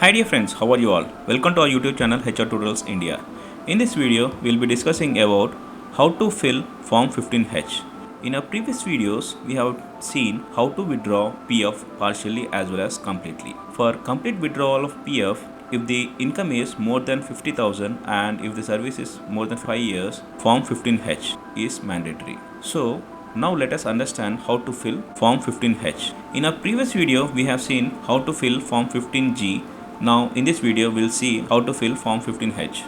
Hi dear friends, how are you all? Welcome to our YouTube channel HR Tutorials India. In this video, we'll be discussing about how to fill Form 15H. In our previous videos, we have seen how to withdraw PF partially as well as completely. For complete withdrawal of PF, if the income is more than 50,000 and if the service is more than 5 years, Form 15H is mandatory. So, now let us understand how to fill Form 15H. In our previous video, we have seen how to fill Form 15G. Now in this video we'll see how to fill Form 15H.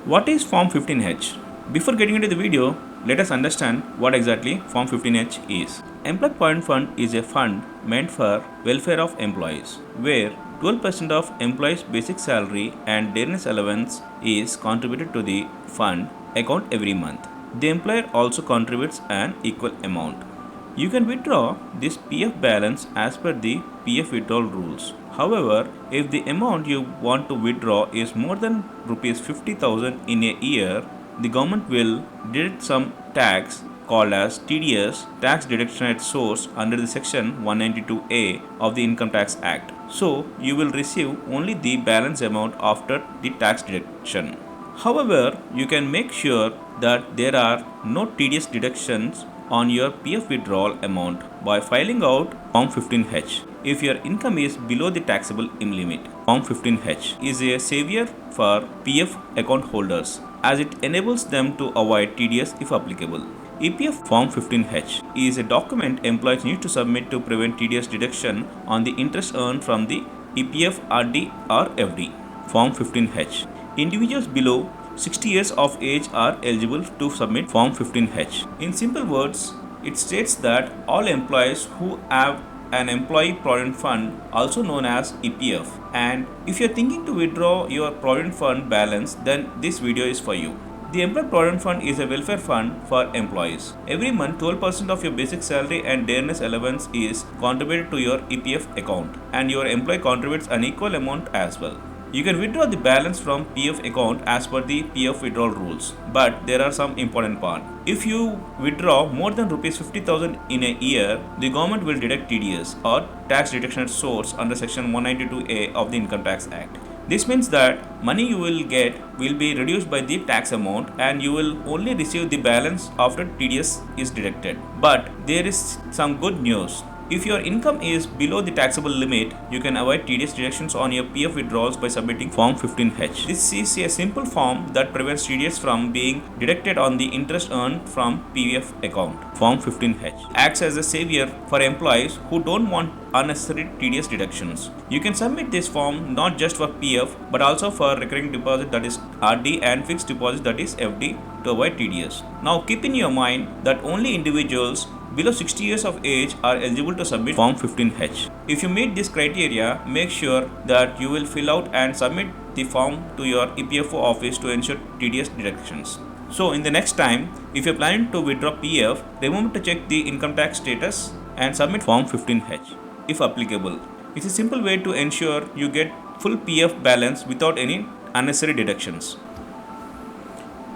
What is Form 15H? Before getting into the video, let us understand what exactly Form 15H is. Employee Provident Fund is a fund meant for welfare of employees, where 12% of employees' basic salary and dearness allowance is contributed to the fund account every month. The employer also contributes an equal amount. You can withdraw this PF balance as per the PF withdrawal rules. However, if the amount you want to withdraw is more than Rs 50,000 in a year, the government will deduct some tax called as TDS, tax deduction at source, under the section 192A of the Income Tax Act. So, you will receive only the balance amount after the tax deduction. However, you can make sure that there are no TDS deductions on your PF withdrawal amount by filing out Form 15H. If your income is below the taxable limit, Form 15H is a savior for PF account holders as it enables them to avoid TDS if applicable. EPF Form 15H is a document employees need to submit to prevent TDS deduction on the interest earned from the EPF, RD or FD. Form 15H. Individuals below 60 years of age are eligible to submit Form 15H. In simple words, it states that all employees who have an Employee Provident Fund, also known as EPF, and if you're thinking to withdraw your Provident Fund balance, then this video is for you. The Employee Provident Fund is a welfare fund for employees. Every month, 12% of your basic salary and dearness allowance is contributed to your EPF account, and your employee contributes an equal amount as well. You can withdraw the balance from PF account as per the PF withdrawal rules, but there are some important parts. If you withdraw more than Rs 50,000 in a year, the government will deduct TDS or tax deduction at source under section 192A of the Income Tax Act. This means that money you will get will be reduced by the tax amount and you will only receive the balance after TDS is deducted. But there is some good news. If your income is below the taxable limit, you can avoid TDS deductions on your PF withdrawals by submitting Form 15H. This is a simple form that prevents TDS from being deducted on the interest earned from PF account. Form 15H acts as a savior for employees who don't want unnecessary TDS deductions. You can submit this form not just for PF but also for recurring deposit, that is RD, and fixed deposit, that is FD, to avoid TDS. Now keep in your mind that only individuals below 60 years of age are eligible to submit Form 15H. If you meet this criteria, make sure that you will fill out and submit the form to your EPFO office to ensure TDS deductions. So in the next time, if you are planning to withdraw PF, remember to check the income tax status and submit Form 15H if applicable. It's a simple way to ensure you get full PF balance without any unnecessary deductions.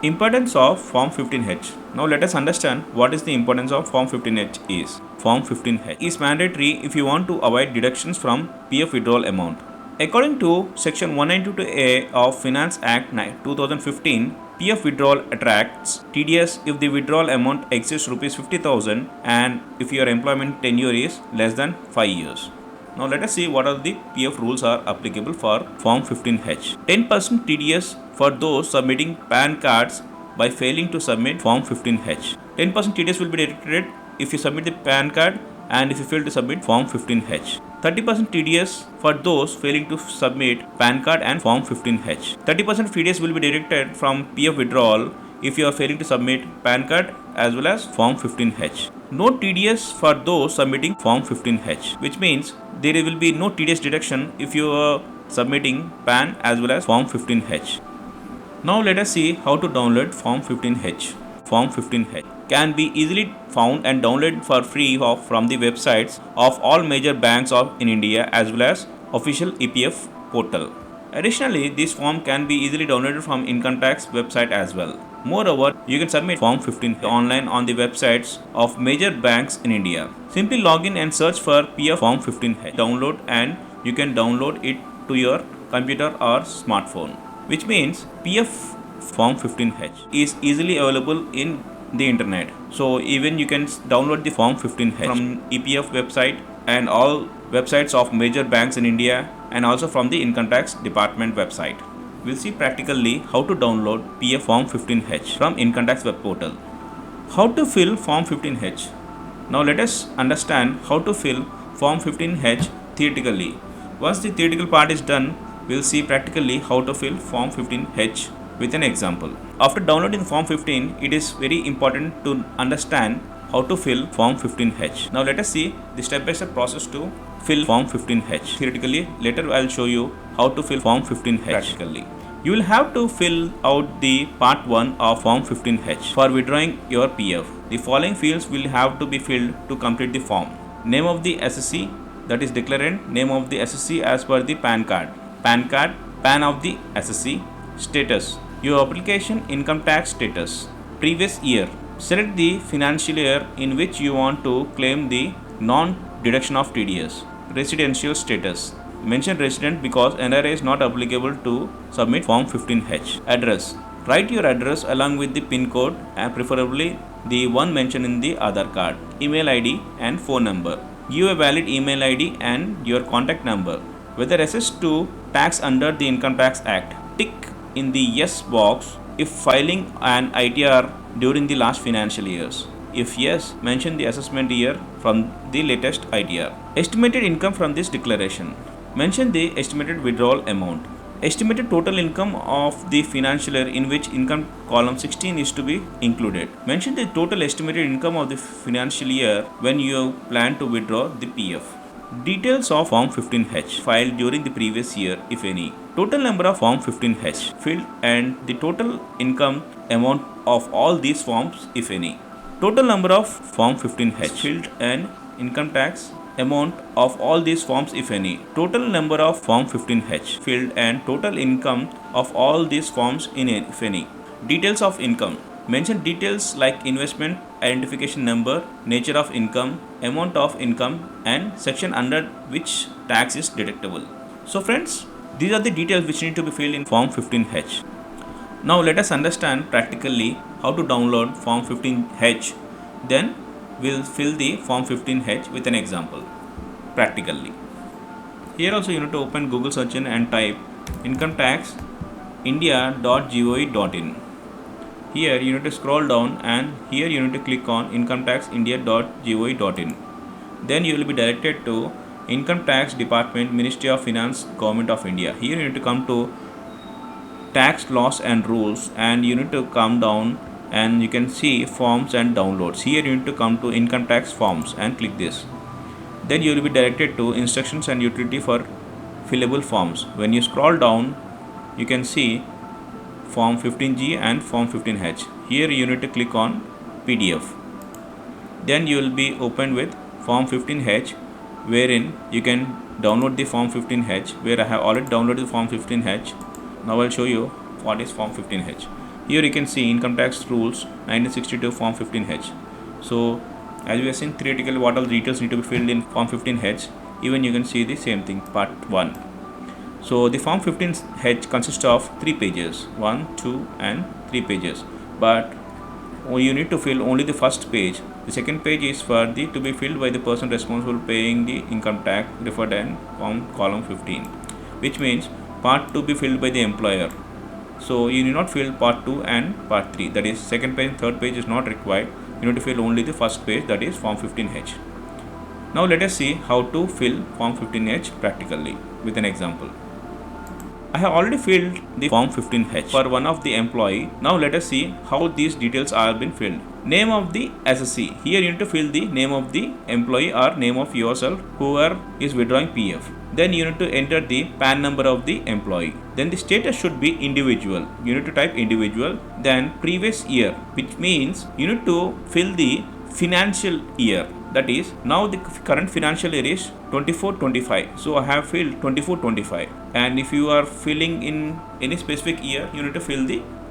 Importance of Form 15H. Now let us understand what is the importance of Form 15H is. Form 15H is mandatory if you want to avoid deductions from PF withdrawal amount. According to Section 192A of Finance Act 2015, PF withdrawal attracts TDS if the withdrawal amount exceeds Rs 50,000 and if your employment tenure is less than 5 years. Now let us see what are the PF rules are applicable for Form 15H. 10% TDS for those submitting PAN cards by failing to submit Form 15H. 10% TDS will be deducted if you submit the PAN card and if you fail to submit Form 15H. 30% TDS for those failing to submit PAN card and Form 15H. 30% TDS will be deducted from PF withdrawal if you are failing to submit PAN card as well as Form 15H. No TDS for those submitting Form 15H, which means there will be no TDS deduction if you are submitting PAN as well as Form 15H. Now let us see how to download Form 15H. Form 15H can be easily found and downloaded for free from the websites of all major banks in India as well as official EPF portal. Additionally, this form can be easily downloaded from Income Tax website as well. Moreover, you can submit Form 15 online on the websites of major banks in India. Simply log in and search for PF Form 15H. Download and you can download it to your computer or smartphone, which means PF Form 15H is easily available in the internet. So even you can download the Form 15H from EPF website and all websites of major banks in India, and also from the Income Tax Department website. We'll see practically how to download PF Form 15H from Income Tax web portal. How to fill Form 15H? Now let us understand how to fill Form 15H theoretically. Once the theoretical part is done, we'll see practically how to fill Form 15H with an example. After downloading Form 15, it is very important to understand how to fill Form 15H. Now let us see the step-by-step process to fill Form 15H. Theoretically, later I'll show you how to fill Form 15H practically. You will have to fill out the part 1 of Form 15H for withdrawing your PF. The following fields will have to be filled to complete the form. Name of the SSC, that is declarant, name of the SSC as per the PAN card, PAN of the SSC, status, your application income tax status, previous year. Select the financial year in which you want to claim the non-deduction of TDS. Residential status. Mention resident because NRA is not applicable to submit Form 15H. Address. Write your address along with the PIN code and preferably the one mentioned in the Aadhaar card. Email ID and phone number. Give a valid email ID and your contact number. Whether assessed to tax under the Income Tax Act. Tick in the yes box if filing an ITR during the last financial years. If yes, mention the assessment year from the latest ITR. Estimated income from this declaration. Mention the estimated withdrawal amount. Estimated total income of the financial year in which income column 16 is to be included. Mention the total estimated income of the financial year when you plan to withdraw the PF. Details of Form 15H filed during the previous year, if any. Total number of Form 15H filled and the total income amount of all these forms, if any. Total number of Form 15H filled and income tax amount of all these forms, if any. Total number of Form 15H filled and total income of all these forms, if any. Details of income. Mention details like investment, identification number, nature of income, amount of income, and section under which tax is deductible. So friends, these are the details which need to be filled in Form 15H. Now let us understand practically how to download Form 15H. Then we'll fill the Form 15H with an example practically. Here also you need to open Google search engine and type incometaxindia.gov.in. Here you need to scroll down and here you need to click on incometaxindia.gov.in. Then you will be directed to Income Tax Department, Ministry of Finance, Government of India. Here you need to come to Tax Laws and Rules and you need to come down and you can see forms and downloads. Here you need to come to income tax forms and click this. Then you will be directed to instructions and utility for fillable forms. When you scroll down, you can see Form 15G and Form 15H. Here you need to click on PDF. Then you will be opened with Form 15H, wherein you can download the Form 15H, where I have already downloaded the Form 15H. Now I'll show you what is Form 15H. Here you can see Income Tax Rules 1962 Form 15H. So as we have seen theoretically what all the details need to be filled in Form 15H, even you can see the same thing, part 1. So the Form 15H consists of 3 pages, 1, 2 and 3 pages. But you need to fill only the first page. The second page is for the to be filled by the person responsible paying the income tax referred in Form column 15, which means part 2 be filled by the employer. So you need not fill part 2 and part 3, that is second page, third page is not required. You need to fill only the first page, that is Form 15H. Now let us see how to fill Form 15H practically with an example. I have already filled the Form 15H for one of the employee. Now let us see how these details are been filled. Name of the SSC. Here you need to fill the name of the employee or name of yourself, whoever is withdrawing PF. Then you need to enter the PAN number of the employee. Then the status should be individual. You need to type individual. Then previous year, which means you need to fill the financial year. That is, now the current financial year is 24-25. So I have filled 24-25. And if you are filling in any specific year, you need to fill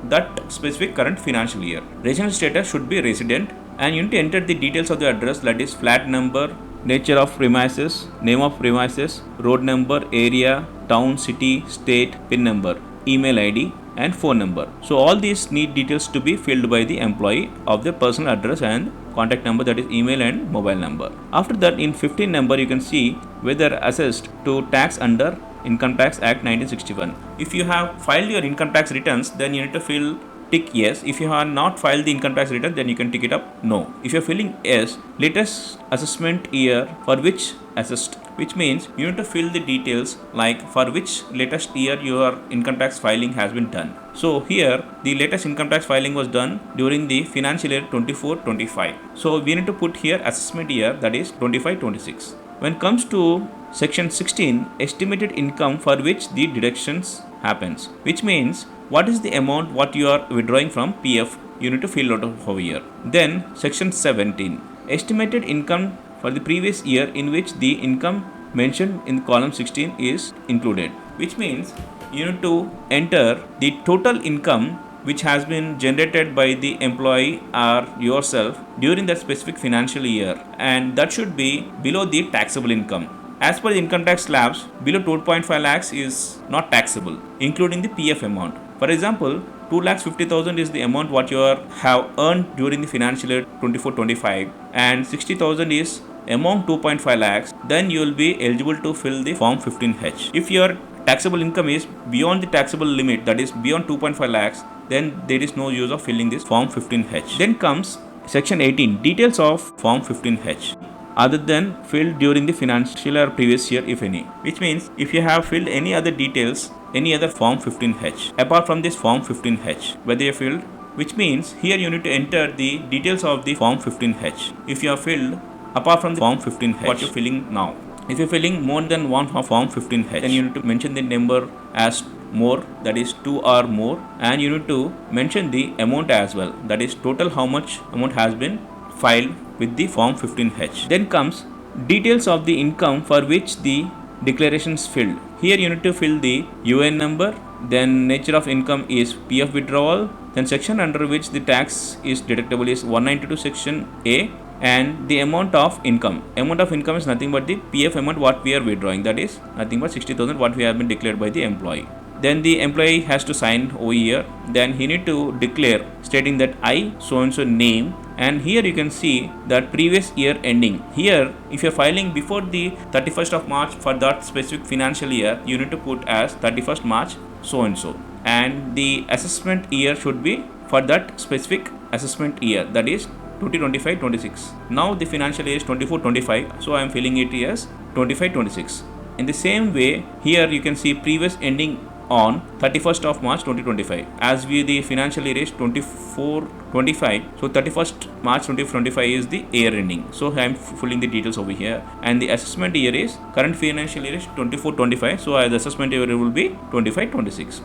that specific current financial year. Residential status should be resident, and you need to enter the details of the address, that is flat number, nature of premises, name of premises, road number, area, town, city, state, PIN number, email ID and phone number. So all these need details to be filled by the employee of their personal address and contact number, that is email and mobile number. After that, in 15 number you can see whether assessed to tax under Income Tax Act 1961. If you have filed your income tax returns, then you need to fill tick yes. If you have not filed the income tax return, then you can tick it up no. If you are filling yes, latest assessment year for which assessed, which means you need to fill the details like for which latest year your income tax filing has been done. So here the latest income tax filing was done during the financial year 24-25. So we need to put here assessment year, that is 25-26. When it comes to section 16, estimated income for which the deductions happens, which means what is the amount what you are withdrawing from PF, you need to fill out over here. Then section 17, estimated income for the previous year in which the income mentioned in column 16 is included, which means you need to enter the total income which has been generated by the employee or yourself during that specific financial year, and that should be below the taxable income. As per the income tax slabs, below 2.5 lakhs is not taxable, including the PF amount. For example, 2,50,000 is the amount what you have earned during the financial year 24-25, and 60,000 is among 2.5 lakhs, then you will be eligible to fill the form 15H. If your taxable income is beyond the taxable limit, that is beyond 2.5 lakhs, then there is no use of filling this form 15H. Then comes section 18, details of form 15H other than filled during the financial or previous year, if any, which means if you have filled any other details, any other form 15H apart from this form 15H, whether you filled, which means here you need to enter the details of the form 15H if you have filled apart from the form 15H what you're filling now. If you're filling more than one form 15H, then you need to mention the number as more, that is 2 or more, and you need to mention the amount as well, that is total how much amount has been filed with the form 15H. Then comes details of the income for which the declaration is filled. Here you need to fill the UN number, then nature of income is PF withdrawal, then section under which the tax is deductible is 192 section A, and the amount of income. Amount of income is nothing but the PF amount what we are withdrawing, that is nothing but 60,000 what we have been declared by the employee. Then the employee has to sign over here, then he need to declare stating that I so and so name, and here you can see that previous year ending. Here if you are filing before the 31st of March for that specific financial year, you need to put as 31st March so and so, and the assessment year should be for that specific assessment year, that is 2025-26. Now the financial year is 24-25, so I am filling it as 25-26. In the same way, here you can see previous ending on 31st of March 2025. As we the financial year is 24-25, so 31st March 2025 is the year ending. So I am filling the details over here, and the assessment year is current financial year is 24-25, so the assessment year will be 25-26.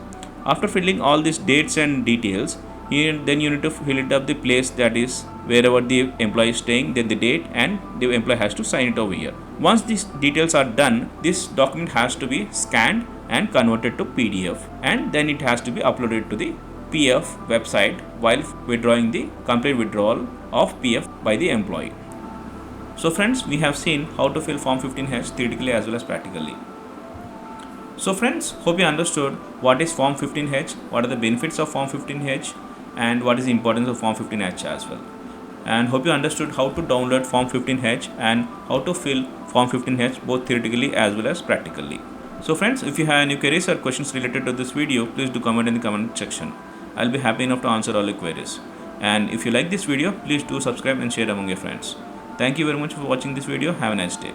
After filling all these dates and details, then you need to fill it up the place, that is wherever the employee is staying, then the date, and the employee has to sign it over here. Once these details are done, this document has to be scanned and converted to PDF, and then it has to be uploaded to the PF website while withdrawing the complete withdrawal of PF by the employee. So friends, we have seen how to fill form 15H theoretically as well as practically. So friends, hope you understood what is form 15H, what are the benefits of form 15H, and what is the importance of form 15H as well. And hope you understood how to download form 15H and how to fill form 15H both theoretically as well as practically. So friends, if you have any queries or questions related to this video, please do comment in the comment section. I'll be happy enough to answer all your queries. And if you like this video, please do subscribe and share among your friends. Thank you very much for watching this video. Have a nice day.